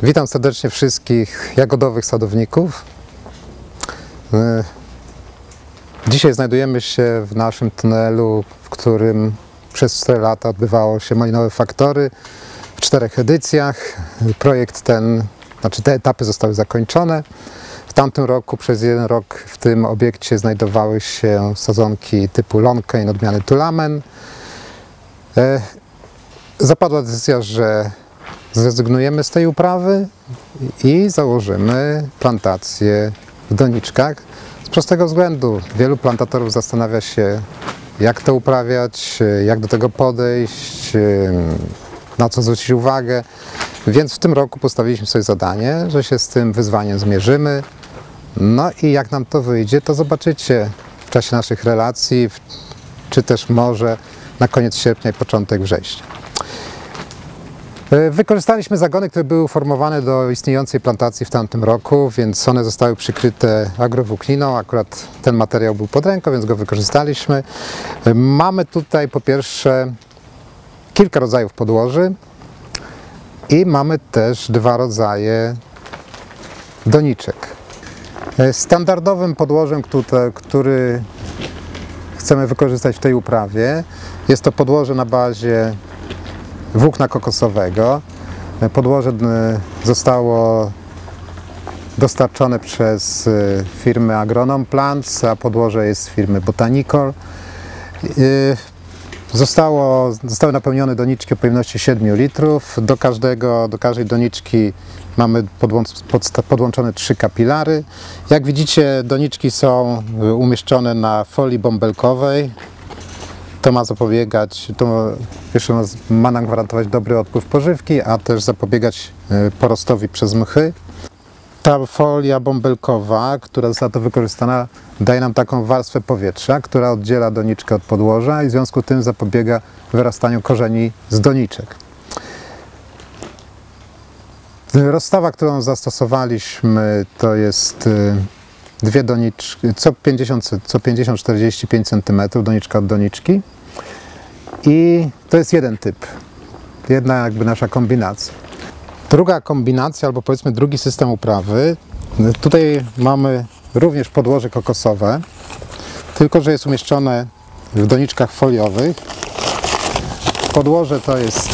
Witam serdecznie wszystkich jagodowych sadowników. Dzisiaj znajdujemy się w naszym tunelu, w którym przez 4 lata odbywało się Malinowe Faktory w 4 edycjach. Projekt ten, te etapy zostały zakończone. W tamtym roku przez 1 rok w tym obiekcie znajdowały się sadzonki typu Lonkein odmiany Tulamen. Zapadła decyzja, że zrezygnujemy z tej uprawy i założymy plantację w doniczkach. Z prostego względu wielu plantatorów zastanawia się, jak to uprawiać, jak do tego podejść, na co zwrócić uwagę. Więc w tym roku postawiliśmy sobie zadanie, że się z tym wyzwaniem zmierzymy. No i jak nam to wyjdzie, to zobaczycie w czasie naszych relacji, czy też może na koniec sierpnia i początek września. Wykorzystaliśmy zagony, które były uformowane do istniejącej plantacji w tamtym roku, więc one zostały przykryte agrowłókniną. Akurat ten materiał był pod ręką, więc go wykorzystaliśmy. Mamy tutaj po pierwsze kilka rodzajów podłoży i mamy też 2 rodzaje doniczek. Standardowym podłożem, który chcemy wykorzystać w tej uprawie, jest to podłoże na bazie włókna kokosowego. Podłoże zostało dostarczone przez firmę Agronom Plants, a podłoże jest z firmy Botanicor. Zostały napełnione doniczki o pojemności 7 litrów. Do każdej doniczki mamy podłączone 3 kapilary. Jak widzicie, doniczki są umieszczone na folii bąbelkowej. To ma zapobiegać, ma nam gwarantować dobry odpływ pożywki, a też zapobiegać porostowi przez mchy. Ta folia bąbelkowa, która została to wykorzystana, daje nam taką warstwę powietrza, która oddziela doniczkę od podłoża i w związku z tym zapobiega wyrastaniu korzeni z doniczek. Rozstawa, którą zastosowaliśmy, to jest 2 doniczki, co 50-45 cm, doniczka od doniczki. I to jest jeden typ, jedna jakby nasza kombinacja. Druga kombinacja, albo powiedzmy drugi system uprawy, tutaj mamy również podłoże kokosowe, tylko że jest umieszczone w doniczkach foliowych. Podłoże to jest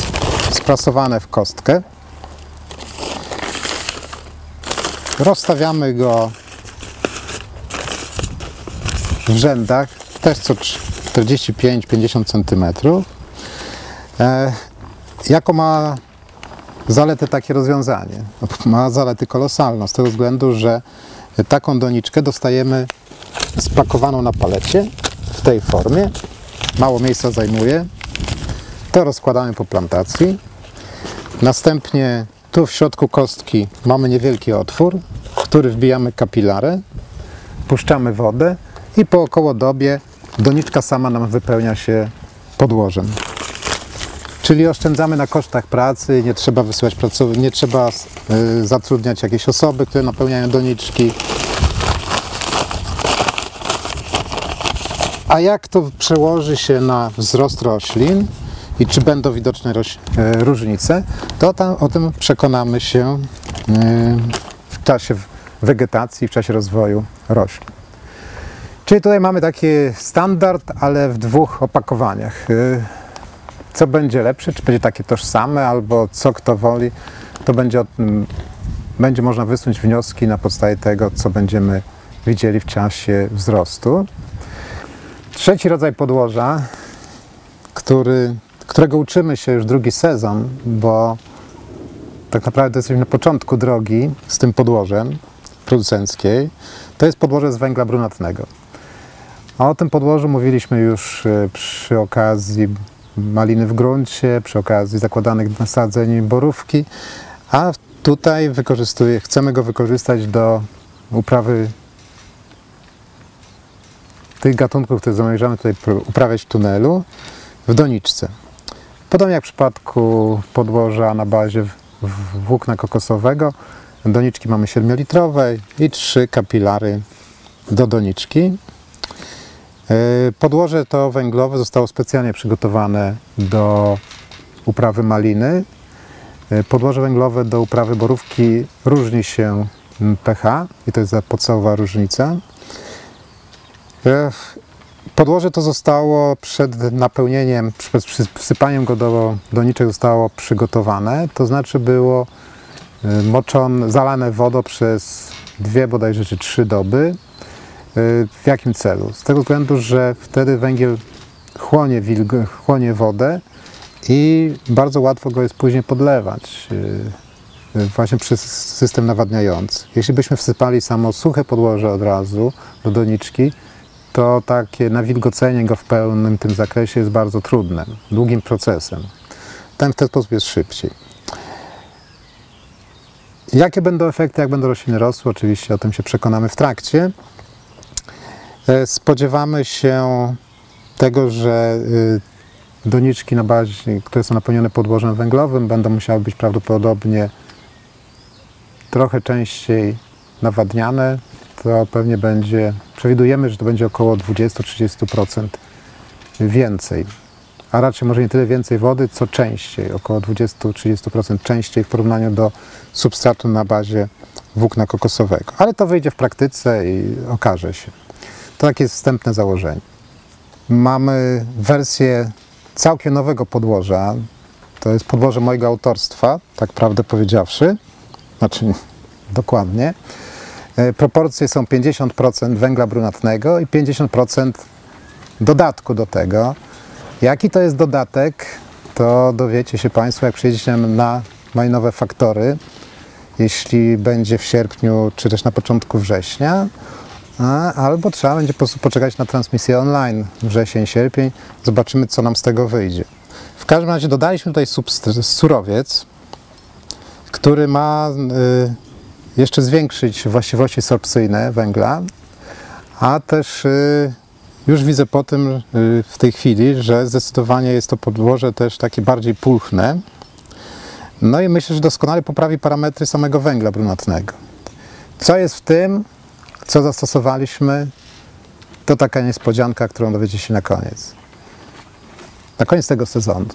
sprasowane w kostkę. Rozstawiamy go w rzędach, też co 45-50 cm. Jaką ma zaletę takie rozwiązanie? Ma zalety kolosalne, z tego względu, że taką doniczkę dostajemy spakowaną na palecie w tej formie. Mało miejsca zajmuje. To rozkładamy po plantacji. Następnie tu w środku kostki mamy niewielki otwór, w który wbijamy kapilarę, puszczamy wodę i po około dobie doniczka sama nam wypełnia się podłożem. Czyli oszczędzamy na kosztach pracy, nie trzeba wysyłać pracowników, nie trzeba zatrudniać jakiejś osoby, które napełniają doniczki. A jak to przełoży się na wzrost roślin i czy będą widoczne różnice, to o tym przekonamy się w czasie wegetacji, w czasie rozwoju roślin. Czyli tutaj mamy taki standard, ale w 2 opakowaniach. Co będzie lepsze, czy będzie takie tożsame, albo co kto woli, to będzie można wysunąć wnioski na podstawie tego, co będziemy widzieli w czasie wzrostu. Trzeci rodzaj podłoża, którego uczymy się już drugi sezon, bo tak naprawdę jesteśmy na początku drogi z tym podłożem producenckiej, to jest podłoże z węgla brunatnego. A o tym podłożu mówiliśmy już przy okazji maliny w gruncie, przy okazji zakładanych nasadzeń borówki, a tutaj chcemy go wykorzystać do uprawy tych gatunków, które zamierzamy tutaj uprawiać w tunelu, w doniczce. Podobnie jak w przypadku podłoża na bazie włókna kokosowego, doniczki mamy 7-litrowe i 3 kapilary do doniczki. Podłoże to węglowe zostało specjalnie przygotowane do uprawy maliny. Podłoże węglowe do uprawy borówki różni się pH i to jest ta podstawowa różnica. Podłoże to zostało przed napełnieniem, przed wsypaniem go do doniczek zostało przygotowane, to znaczy było zalane wodą przez 2 bodajże czy 3 doby. W jakim celu? Z tego względu, że wtedy węgiel chłonie wodę i bardzo łatwo go jest później podlewać właśnie przez system nawadniający. Jeśli byśmy wsypali samo suche podłoże od razu do doniczki, to takie nawilgocenie go w pełnym tym zakresie jest bardzo trudne, długim procesem. Ten w ten sposób jest szybciej. Jakie będą efekty, jak będą rośliny rosły? Oczywiście o tym się przekonamy w trakcie. Spodziewamy się tego, że doniczki, które są napełnione podłożem węglowym, będą musiały być prawdopodobnie trochę częściej nawadniane. To pewnie przewidujemy, że to będzie około 20-30% więcej. A raczej może nie tyle więcej wody, co częściej, około 20-30% częściej w porównaniu do substratu na bazie włókna kokosowego. Ale to wyjdzie w praktyce i okaże się. To takie jest wstępne założenie. Mamy wersję całkiem nowego podłoża. To jest podłoże mojego autorstwa, tak prawdę powiedziawszy. Znaczy dokładnie. Proporcje są 50% węgla brunatnego i 50% dodatku do tego. Jaki to jest dodatek, to dowiecie się Państwo, jak przyjedziecie na majnowe faktory, jeśli będzie w sierpniu, czy też na początku września, albo trzeba będzie po prostu poczekać na transmisję online, wrzesień, sierpień, zobaczymy, co nam z tego wyjdzie. W każdym razie dodaliśmy tutaj surowiec, który ma jeszcze zwiększyć właściwości sorpcyjne węgla, a też już widzę po tym w tej chwili, że zdecydowanie jest to podłoże też takie bardziej pulchne. No i myślę, że doskonale poprawi parametry samego węgla brunatnego. Co jest w tym, co zastosowaliśmy, to taka niespodzianka, którą dowiecie się na koniec tego sezonu.